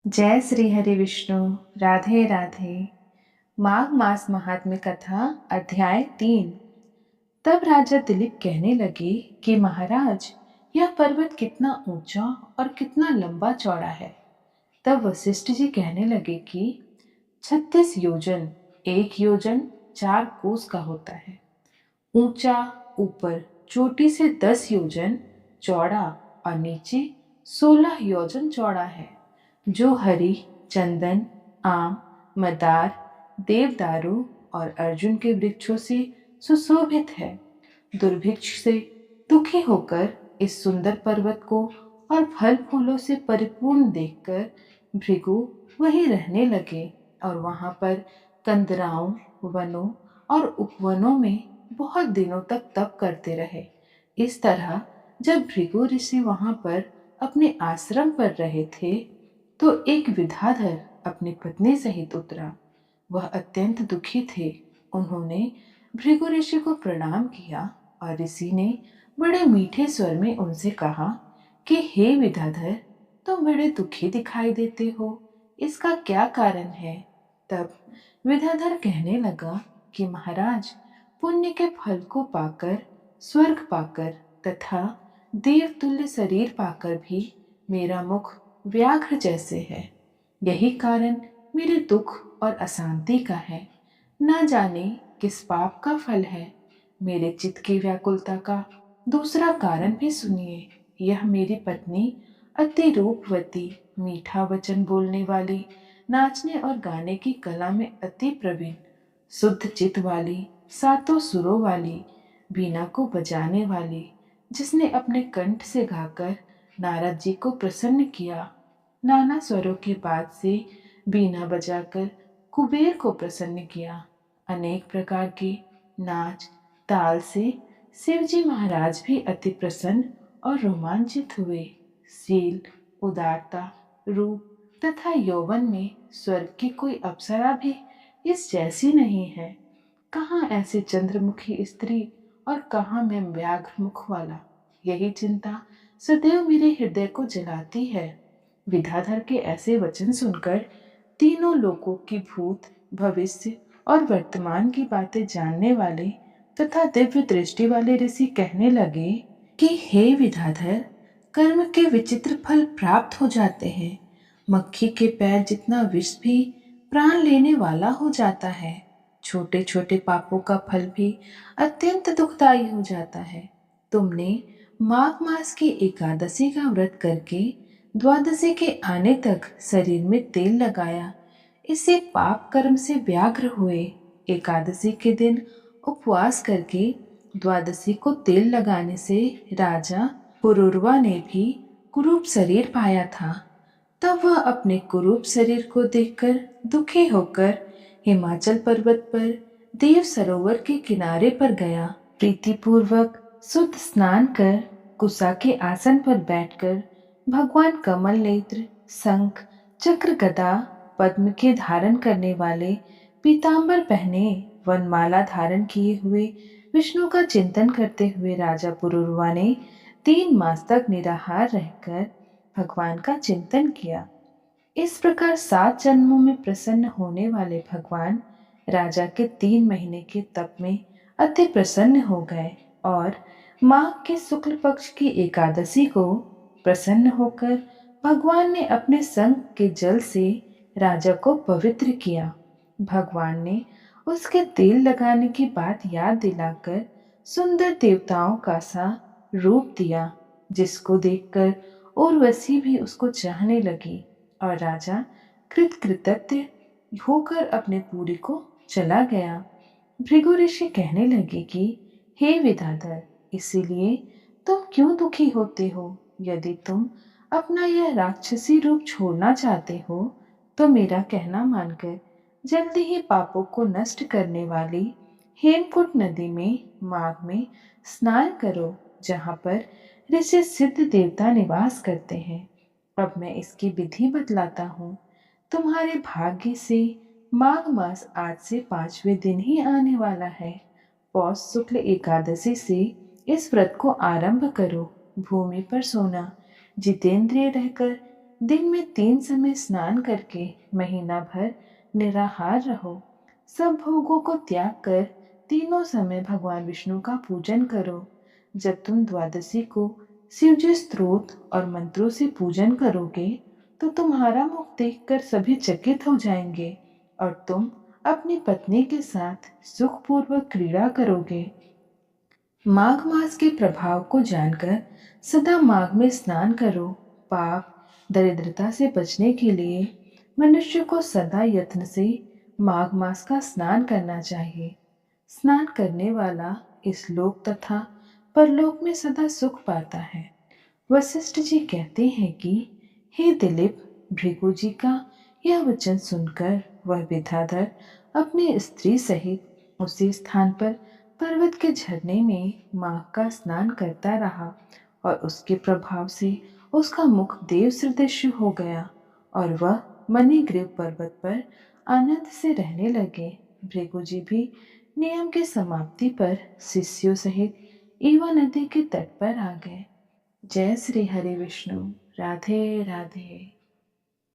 जय श्री हरि विष्णु। राधे राधे। माघ मास महात्म्य कथा अध्याय 3। तब राजा दिलीप कहने लगे कि महाराज, यह पर्वत कितना ऊंचा और कितना लंबा चौड़ा है। तब वशिष्ठ जी कहने लगे कि 36 योजन, 1 योजन 4 कोस का होता है। ऊंचा ऊपर चोटी से 10 योजन चौड़ा और नीचे 16 योजन चौड़ा है, जो हरि, चंदन, आम, मदार, देवदारू और अर्जुन के वृक्षों से सुशोभित है। दुर्भिक्ष से दुखी होकर इस सुंदर पर्वत को और फल फूलों से परिपूर्ण देखकर भृगु वहीं रहने लगे और वहां पर कंदराओं, वनों और उपवनों में बहुत दिनों तक तप करते रहे। इस तरह जब भृगु ऋषि वहां पर अपने आश्रम पर रहे थे, तो एक विद्याधर अपनी पत्नी सहित उतरा। वह अत्यंत दुखी थे। उन्होंने भृगु ऋषि को प्रणाम किया और ऋषि ने बड़े मीठे स्वर में उनसे कहा कि हे विद्याधर, तुम बड़े दुखी दिखाई देते हो, इसका क्या कारण है? तब विद्याधर कहने लगा कि महाराज, पुण्य के फल को पाकर, स्वर्ग पाकर तथा देवतुल्य शरीर पाकर भी मेरा मुख व्याघ्र जैसे है। यही कारण मेरे दुख और अशांति का है। न जाने किस पाप का फल है। मेरे चित्त की व्याकुलता का दूसरा कारण भी सुनिए। यह मेरी पत्नी अति रूपवती, मीठा वचन बोलने वाली, नाचने और गाने की कला में अति प्रवीण, शुद्ध चित्त वाली, सातों सुरों वाली, बीना को बजाने वाली, जिसने अपने कंठ से गाकर नारद जी को प्रसन्न किया, नाना स्वरों के बाद से बीना बजाकर कुबेर को प्रसन्न किया, अनेक प्रकार के नाच ताल से शिव जी महाराज भी अति प्रसन्न और रोमांचित हुए। शील, उदारता, रूप तथा यौवन में स्वर्ग की कोई अप्सरा भी इस जैसी नहीं है। कहाँ ऐसे चंद्रमुखी स्त्री और कहाँ मैं व्याघ्र मुख वाला। यही चिंता सदैव मेरे हृदय को जलाती है। विद्याधर के ऐसे वचन सुनकर तीनों लोकों की भूत, भविष्य और वर्तमान की बातें जानने वाले तथा दिव्य दृष्टि वाले ऋषि कहने लगे कि हे विद्याधर, कर्म के विचित्र फल प्राप्त हो जाते हैं। मक्खी के पैर जितना विष भी प्राण लेने वाला हो जाता है। छोटे छोटे पापों का फल भी अत्यंत दुखदायी हो जाता है। तुमने माघ मास की एकादशी का व्रत करके द्वादशी के आने तक शरीर में तेल लगाया, इसे पाप कर्म से व्याघ्र हुए। एकादशी के दिन उपवास करके द्वादशी को तेल लगाने से राजा पुरुरवा ने भी कुरूप शरीर पाया था। तब वह अपने कुरूप शरीर को देखकर दुखी होकर हिमाचल पर्वत पर देव सरोवर के किनारे पर गया। प्रीतिपूर्वक शुद्ध स्नान कर कुसा के आसन पर बैठकर भगवान कमल नेत्र, शंख, चक्र, गदा, पद्म के धारण करने वाले, पीतांबर पहने, वनमाला धारण किए हुए विष्णु का चिंतन करते हुए राजा पुरुरवा ने 3 मास तक निराहार रहकर भगवान का चिंतन किया। इस प्रकार 7 जन्मों में प्रसन्न होने वाले भगवान राजा के 3 महीने के तप में अति प्रसन्न हो गए और माघ के शुक्ल पक्ष की एकादशी को प्रसन्न होकर भगवान ने अपने संग के जल से राजा को पवित्र किया। भगवान ने उसके तेल लगाने की बात याद दिलाकर सुंदर देवताओं का सा रूप दिया, जिसको देखकर उर्वशी भी उसको चाहने लगी और राजा कृतकृत्य होकर अपने पुरी को चला गया। भृगु ऋषि कहने लगे कि हे विद्याधर, इसीलिए तुम क्यों दुखी होते हो? यदि तुम अपना यह राक्षसी रूप छोड़ना चाहते हो, तो मेरा कहना मानकर जल्दी ही पापों को नष्ट करने वाली हेमकुंट नदी में माघ में स्नान करो, जहाँ पर ऋषि सिद्ध देवता निवास करते हैं। अब मैं इसकी विधि बतलाता हूँ। तुम्हारे भाग्य से माघ मास आज से 5वें दिन ही आने वाला है। पौष शुक्ल एकादशी से इस व्रत को आरंभ करो। भूमि पर सोना, जितेंद्रिय रहकर दिन में 3 समय स्नान करके महीना भर निराहार रहो। सब भोगों को त्याग कर तीनों समय भगवान विष्णु का पूजन करो। जब तुम द्वादशी को शिवजी स्तोत्र और मंत्रों से पूजन करोगे तो तुम्हारा मुख देखकर सभी चकित हो जाएंगे और तुम अपनी पत्नी के साथ सुखपूर्वक क्रीड़ा करोगे। माघ मास के प्रभाव को जानकर सदा माघ में स्नान करो। पाप दरिद्रता से बचने के लिए मनुष्य को सदा यत्न से माघ मास का स्नान करना चाहिए। स्नान करने वाला इस लोक तथा परलोक में सदा सुख पाता है। वशिष्ठ जी कहते हैं कि हे दिलीप, भृगु जी का यह वचन सुनकर वह विद्याधर अपनी स्त्री सहित उसी स्थान पर पर्वत के झरने में माघ का स्नान करता रहा और उसके प्रभाव से उसका मुख देव सदृश हो गया और वह मणिग्रीव पर्वत पर आनंद से रहने लगे। भृगु जी भी नियम की समाप्ति पर शिष्यों सहित ईवा नदी के तट पर आ गए। जय श्री हरि विष्णु। राधे राधे।